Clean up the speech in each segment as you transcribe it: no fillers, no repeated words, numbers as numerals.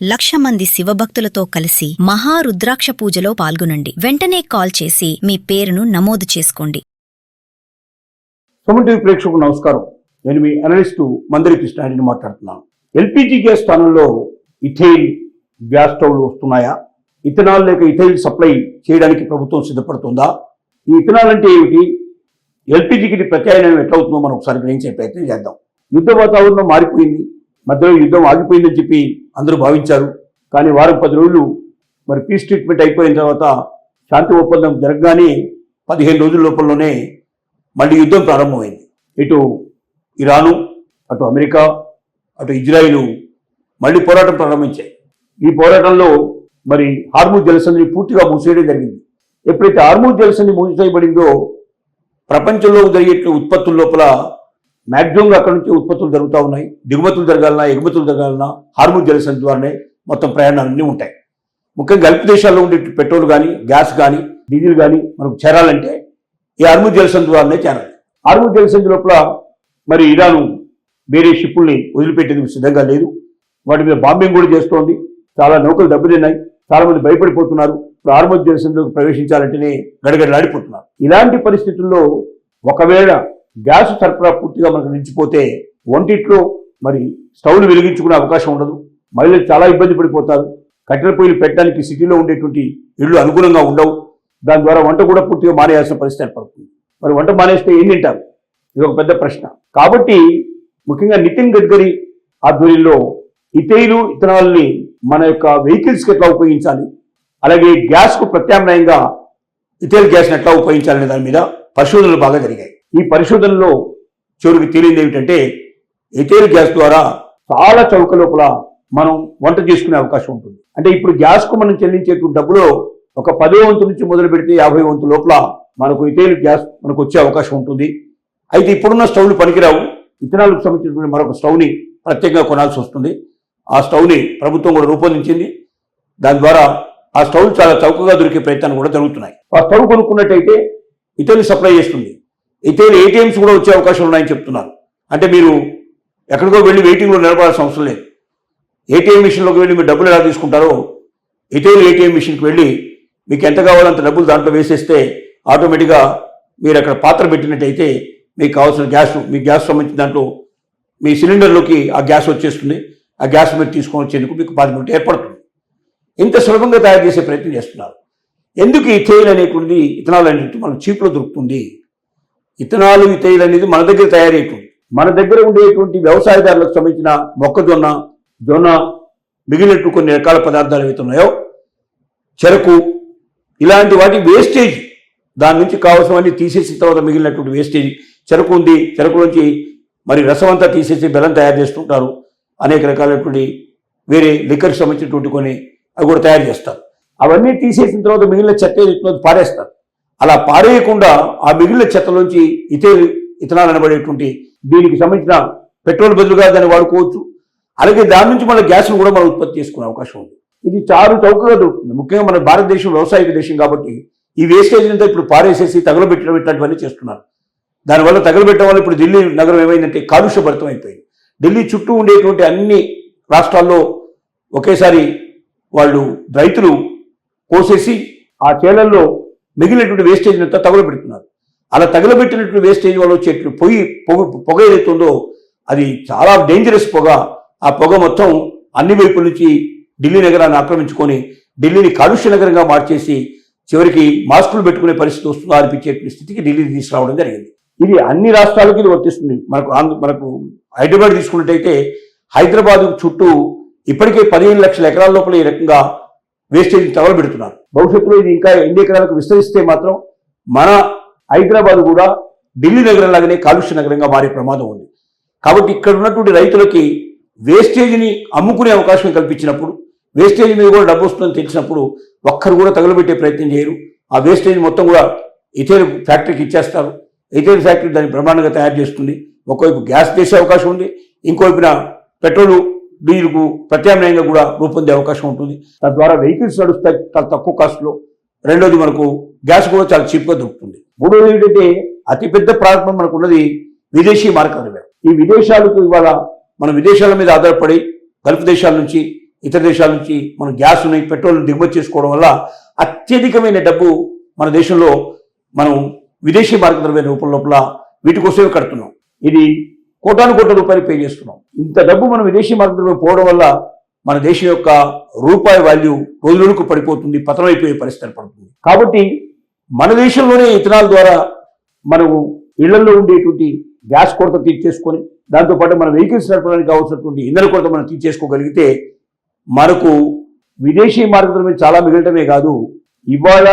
1,00,000 మంది శివభక్తులతో కలిసి మహారుద్రాక్ష పూజలో పాల్గొనండి. వెంటనే కాల్ చేసి మీ పేరును నమోదు చేసుకోండి. సుమన్ టీవీ ప్రేక్షకులకు నమస్కారం. నేను మీ అనలిస్టు మందరి కృష్ణారెడ్డిని మాట్లాడుతున్నాను. ఎల్పిజి గ్యాస్ స్థానంలో ఇథైల్ గ్యాస్ స్టవ్లు వస్తున్నాయా? ఇథనాల్ లేక ఇథైల్ సప్లై చేయడానికి ప్రభుత్వం సిద్ధపడుతుందా? ఈ ఇథనాల్ అంటే ఏమిటి? ఎల్పిజికి ప్రత్యామ్నాయం ఎట్లా అవుతుందో మనం ఒకసారి గ్రహించే ప్రయత్నం చేద్దాం. యుద్ధ వాతావరణం మారిపోయింది. మధ్యలో యుద్ధం ఆగిపోయిందని చెప్పి అందరూ భావించారు. కానీ వారం 10 రోజులు మరి పీస్ ట్రీట్మెంట్ అయిపోయిన తర్వాత శాంతి ఒప్పందం జరగగానే 15 రోజుల లోపలనే మళ్ళీ యుద్ధం ప్రారంభమైంది. ఇటు ఇరాను, అటు అమెరికా, అటు ఇజ్రాయిల్ మళ్ళీ పోరాటం ప్రారంభించాయి. ఈ పోరాటంలో మరి హార్మూజ్ జలసంధిని పూర్తిగా మూసేయడం జరిగింది. ఎప్పుడైతే హార్మూజ్ జలసంధి మూసేయబడిందో ప్రపంచంలో జరిగే ఉత్పత్తుల లోపల మ్యాక్సిమంగా అక్కడి నుంచి ఉత్పత్తులు జరుగుతూ ఉన్నాయి. దిగుమతులు జరగాలన్నా ఎగుమతులు జరగాలన్నా హార్మూజ్ జలసంధి ద్వారానే మొత్తం ప్రయాణాలన్నీ ఉంటాయి. ముఖ్యంగా గల్ఫ్ దేశాల్లో ఉండే పెట్రోల్ కానీ గ్యాస్ కానీ డీజిల్ కానీ మనకు చేరాలంటే ఈ హార్మూజ్ జలసంధి ద్వారానే చేరాలి. హార్మూజ్ జలసంధి లోపల మరి ఇరాను వేరే షిప్పుల్ని వదిలిపెట్టేందుకు సిద్ధంగా లేదు. వాటి మీద బాంబింగ్ కూడా చేస్తోంది. చాలా నౌకలు దెబ్బతిన్నాయి. చాలా మంది భయపడిపోతున్నారు. ఇప్పుడు హార్మూజ్ జలసంధిలోకి ప్రవేశించాలంటేనే గడగడలాడిపోతున్నారు. ఇలాంటి పరిస్థితుల్లో ఒకవేళ గ్యాస్ సరఫరా పూర్తిగా మనకు నిలిచిపోతే వంటిట్లో మరి స్టవ్లు వెలిగించుకునే అవకాశం ఉండదు. మహిళలు చాలా ఇబ్బంది పడిపోతారు. కట్టెల పొయ్యిలు పెట్టడానికి సిటీలో ఉండేటువంటి ఇళ్ళు అనుగుణంగా ఉండవు. దాని ద్వారా వంట కూడా పూర్తిగా మానేయాల్సిన పరిస్థితి ఏర్పడుతుంది. మరి వంట మానేస్తే ఏం తింటారు? ఇది ఒక పెద్ద ప్రశ్న. కాబట్టి ముఖ్యంగా నితిన్ గడ్కరీ ఆధ్వర్యంలో ఇథైలు ఇథనాల్ని మన యొక్క వెహికల్స్కి ఎట్లా ఉపయోగించాలి, అలాగే గ్యాస్కు ప్రత్యామ్నాయంగా ఇథైల్ గ్యాస్ని ఎట్లా ఉపయోగించాలనే దాని మీద పరిశోధనలు బాగా జరిగాయి. ఈ పరిశోధనలో చివరికి తేలింది ఏమిటంటే ఇథైల్ గ్యాస్ ద్వారా చాలా చౌక లోపల మనం వంట చేసుకునే అవకాశం ఉంటుంది. అంటే ఇప్పుడు గ్యాస్కు మనం చెల్లించేటువంటి డబ్బులో ఒక 10వ వంతు నుంచి మొదలు పెడితే 50వ వంతు లోపల మనకు ఇథైల్ గ్యాస్ మనకు వచ్చే అవకాశం ఉంటుంది. అయితే ఇప్పుడున్న స్టవ్లు పనికిరావు. ఇథనాల్కు సంబంధించినటువంటి మరొక స్టవ్ని ప్రత్యేకంగా కొనాల్సి వస్తుంది. ఆ స్టవ్ని ప్రభుత్వం కూడా రూపొందించింది. దాని ద్వారా ఆ స్టవ్లు చాలా చౌకగా దొరికే ప్రయత్నాలు కూడా జరుగుతున్నాయి. ఆ స్టవ్ కొనుక్కున్నట్టయితే ఇథైల్ సప్లై చేస్తుంది. ఇథైల్ ఏటీఎంస్ కూడా వచ్చే అవకాశం ఉన్నాయని చెప్తున్నారు. అంటే మీరు ఎక్కడికో వెళ్ళి వెయిటింగ్లో నిలబడాల్సిన అవసరం లేదు. ఏటీఎం మిషన్లోకి వెళ్ళి మీరు డబ్బులు ఎలా తీసుకుంటారో ఇథైల్ ఏటీఎం మిషన్కి వెళ్ళి మీకు ఎంత కావాలంత డబ్బులు దాంట్లో వేసేస్తే ఆటోమేటిక్గా మీరు అక్కడ పాత్ర పెట్టినట్టయితే మీకు కావాల్సిన గ్యాస్, మీ గ్యాస్ సంబంధించిన దాంట్లో మీ సిలిండర్లోకి ఆ గ్యాస్ వచ్చేస్తుంది. ఆ గ్యాస్ మీరు తీసుకొని వచ్చేందుకు మీకు పాసిబిలిటీ ఏర్పడుతుంది. ఇంత సులభంగా తయారు చేసే ప్రయత్నం చేస్తున్నారు. ఎందుకు ఇథైల్ అనేటువంటిది ఇథనాల్ అనేది మనకు చీప్లో దొరుకుతుంది. ఇథనాల్ ఇథైల్ అనేది మన దగ్గర తయారయ్యేటువంటి, మన దగ్గర ఉండేటువంటి వ్యవసాయదారులకు సంబంధించిన మొక్కజొన్న, జొన్న, మిగిలినట్టు కొన్ని రకాల పదార్థాలు ఏవైతే ఉన్నాయో, చెరకు, ఇలాంటి వాటి వేస్టేజ్, దాని నుంచి కావాల్సినవన్నీ తీసేసిన తర్వాత మిగిలినటువంటి వేస్టేజ్, చెరకు ఉంది, చెరకు నుంచి మరి రసం అంతా తీసేసి బెల్లం తయారు చేస్తుంటారు. అనేక రకాలైనటువంటి వేరే లిక్కర్కి సంబంధించినటువంటి కొన్ని అవి కూడా తయారు చేస్తారు. అవన్నీ తీసేసిన తర్వాత మిగిలిన చెత్త ఏదైతుందో పారేస్తారు. అలా పారేయకుండా ఆ మిగిలిన చెత్తలోంచి ఇథనాల్ అనబడేటువంటి దీనికి సంబంధించిన పెట్రోల్ బదులుగా దాన్ని వాడుకోవచ్చు. అలాగే దాని నుంచి మన గ్యాస్ను కూడా మనం ఉత్పత్తి చేసుకునే అవకాశం ఉంది. ఇది చాలా చౌకగా దొరుకుతుంది. ముఖ్యంగా మన భారతదేశం వ్యవసాయక దేశం కాబట్టి ఈ వేస్టేజ్ అంతా ఇప్పుడు పారేసేసి తగలబెట్టడం ఇట్లాంటివన్నీ చేస్తున్నారు. దానివల్ల తగలబెట్టడం వల్ల ఇప్పుడు ఢిల్లీ నగరం ఏమైందంటే కాలుష్యభరితం అయిపోయింది. ఢిల్లీ చుట్టూ ఉండేటువంటి అన్ని రాష్ట్రాల్లో ఒకేసారి వాళ్ళు రైతులు కోసేసి ఆ చేలల్లో మిగిలినటువంటి వేస్టేజ్ అంతా తగలబెడుతున్నారు. అలా తగలబెట్టినటువంటి వేస్టేజ్ వల్ల వచ్చేటువంటి పొగ ఏదైతుందో అది చాలా డేంజరస్ పొగ. ఆ పొగ మొత్తం అన్ని వైపుల నుంచి ఢిల్లీ నగరాన్ని ఆక్రమించుకొని ఢిల్లీని కాలుష్య నగరంగా మార్చేసి చివరికి మాస్కులు పెట్టుకునే పరిస్థితి వస్తుందో అనిపించేటువంటి స్థితికి ఢిల్లీ తీసుకురావడం జరిగింది. ఇది అన్ని రాష్ట్రాలకి ఇది వర్తిస్తుంది. మనకు హైదరాబాద్ తీసుకున్నట్టయితే హైదరాబాద్ చుట్టూ ఇప్పటికే 15 లక్షల ఎకరాల లోపల ఈ రకంగా వేస్టేజ్ తగలబెడుతున్నారు. భవిష్యత్తులో ఇది ఇంకా ఎన్ని ఎకరాలకు విస్తరిస్తే మాత్రం మన హైదరాబాద్ కూడా ఢిల్లీ నగరం లాగానే కాలుష్య నగరంగా మారే ప్రమాదం ఉంది. కాబట్టి ఇక్కడ ఉన్నటువంటి రైతులకి వేస్టేజ్ని అమ్ముకునే అవకాశం కల్పించినప్పుడు, వేస్టేజ్ మీద కూడా డబ్బు వస్తుందని తెలిసినప్పుడు ఒక్కరు కూడా తగలబెట్టే ప్రయత్నం చేయరు. ఆ వేస్టేజ్ మొత్తం కూడా ఇథైల్ ఫ్యాక్టరీకి ఇచ్చేస్తారు. ఇథైల్ ఫ్యాక్టరీ దాన్ని బ్రహ్మాండంగా తయారు చేస్తుంది. ఒకవైపు గ్యాస్ చేసే అవకాశం ఉంది, ఇంకోవైపున పెట్రోలు డీజిల్కు ప్రత్యామ్నాయంగా కూడా రూపొందే అవకాశం ఉంటుంది. తద్వారా వెహికల్స్ నడుస్తాయి చాలా తక్కువ కాస్ట్లో. రెండోది మనకు గ్యాస్ కూడా చాలా చీప్గా దొరుకుతుంది. మూడోది ఏంటంటే అతిపెద్ద ప్రారంభం మనకు ఉన్నది విదేశీ మార్కెట్. ఈ విదేశాలకు ఇవాళ మనం విదేశాల మీద ఆధారపడి గల్ఫ్ దేశాల నుంచి ఇతర దేశాల నుంచి మనం గ్యాస్ని పెట్రోల్ని దిగుమతి చేసుకోవడం వల్ల అత్యధికమైన డబ్బు మన దేశంలో మనం విదేశీ మార్గద్రవ్య రూపం లోపల వీటి కోసమే కడుతున్నాం. ఇది కోటాను కోట్ల రూపాయలు పే చేస్తున్నాం. ఇంత డబ్బు మనం విదేశీ మార్గద్రవ్యం పోవడం వల్ల మన దేశం యొక్క రూపాయి వాల్యూ రోజులకు పడిపోతుంది, పతనమైపోయే పరిస్థితి పడుతుంది. కాబట్టి మన దేశంలోనే ఇథనాల్ ద్వారా మనము ఇళ్లలో ఉండేటువంటి గ్యాస్ కొరత తీర్చేసుకొని దాంతోపాటు మన వెహికల్స్ నడపడానికి కావాల్సినటువంటి ఇంధన కొరత మనం తీర్చేసుకోగలిగితే మనకు విదేశీ మార్గద్రవ్యం చాలా మిగలటమే కాదు, ఇవాళ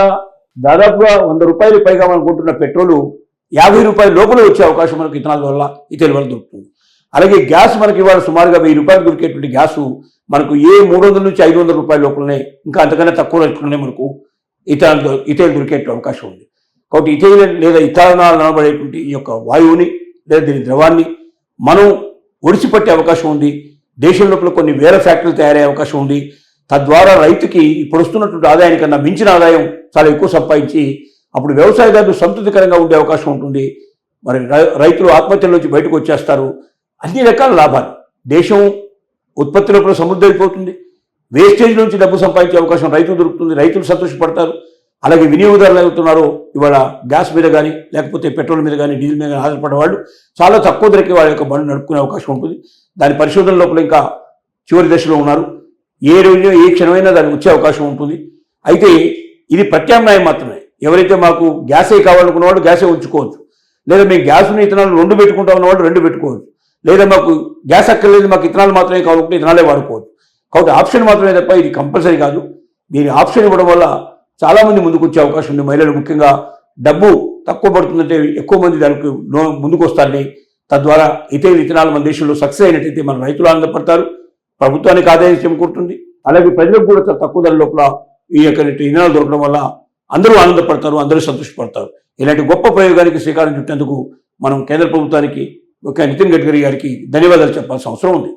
దాదాపుగా 100 రూపాయలు పైగా మనం కొంటున్న పెట్రోలు 50 రూపాయల లోపల వచ్చే అవకాశం మనకు ఇథనాల్ వల్ల ఇథైల్ వల్ల దొరుకుతుంది. అలాగే గ్యాస్ మనకి ఇవాళ సుమారుగా 1000 రూపాయలు దొరికేటువంటి గ్యాసు మనకు 300 నుంచి 500 రూపాయల లోపలనే, ఇంకా అంతకన్నా తక్కువ రేట్లోనే మనకు ఇథైల్ దొరికే అవకాశం ఉంది. కాబట్టి ఇథైల్ లేదా ఇథనాల్ అనబడేటువంటి ఈ యొక్క వాయువుని లేదా దీని ద్రవాన్ని మనం ఒడిసిపట్టే అవకాశం ఉంది. దేశం లోపల కొన్ని వేల ఫ్యాక్టరీలు తయారయ్యే అవకాశం ఉంది. తద్వారా రైతుకి ఇప్పుడు వస్తున్నటువంటి ఆదాయానికన్నా మించిన ఆదాయం చాలా ఎక్కువ సంపాదించి అప్పుడు వ్యవసాయదారులు సంతృప్తికరంగా ఉండే అవకాశం ఉంటుంది. మరి రైతులు ఆత్మహత్యల నుంచి బయటకు వచ్చేస్తారు. అన్ని రకాల లాభాలు, దేశం ఉత్పత్తి లోపల సమృద్ధి అయిపోతుంది. వేస్టేజ్ నుంచి డబ్బు సంపాదించే అవకాశం రైతులు దొరుకుతుంది, రైతులు సంతోషపడతారు. అలాగే వినియోగదారులు అవుతున్నారో ఇవాళ గ్యాస్ మీద కానీ లేకపోతే పెట్రోల్ మీద కానీ డీజిల్ మీద కానీ ఆధారపడే వాళ్ళు చాలా తక్కువ ధరకే వాళ్ళ యొక్క బండ్లు నడుపుకునే అవకాశం ఉంటుంది. దాని పరిశోధన లోపల ఇంకా చివరి దశలో ఉన్నారు. ఏ రోజు ఏ క్షణమైనా దానికి వచ్చే అవకాశం ఉంటుంది. అయితే ఇది ప్రత్యామ్నాయం మాత్రమే. ఎవరైతే మాకు గ్యాసే కావాలనుకున్న వాళ్ళు గ్యాసే ఉంచుకోవచ్చు, లేదా మేము గ్యాస్ని ఇథనాల్ 2 పెట్టుకుంటాం ఉన్న వాళ్ళు 2 పెట్టుకోవచ్చు, లేదా మాకు గ్యాస్ అక్కర్లేదు మాకు ఇథనాల్ మాత్రమే కావాలనుకుంటే ఇథనాలే వాడుకోవచ్చు. కాబట్టి ఆప్షన్ మాత్రమే తప్ప ఇది కంపల్సరీ కాదు. దీని ఆప్షన్ ఇవ్వడం వల్ల చాలామంది ముందుకు వచ్చే అవకాశం ఉంది. మహిళలు ముఖ్యంగా డబ్బు తక్కువ పడుతుందంటే ఎక్కువ మంది దానికి ముందుకు వస్తారని, తద్వారా ఇథనాల్ మన దేశంలో సక్సెస్ అయినట్టయితే మన రైతులు ఆనందపడతారు, ప్రభుత్వానికి ఆదాయం చేకూరుతుంది. అలాగే ప్రజలకు కూడా చాలా తక్కువ ధర లోపల ఈ యొక్క ఇథనాల్ దొరకడం వల్ల అందరూ ఆనందపడతారు, అందరూ సంతోషపడతారు. ఇలాంటి గొప్ప ప్రయోగానికి శ్రీకారం చుట్టేందుకు మనం కేంద్ర ప్రభుత్వానికి నితిన్ గడ్కరీ గారికి ధన్యవాదాలు చెప్పాల్సిన అవసరం ఉంది.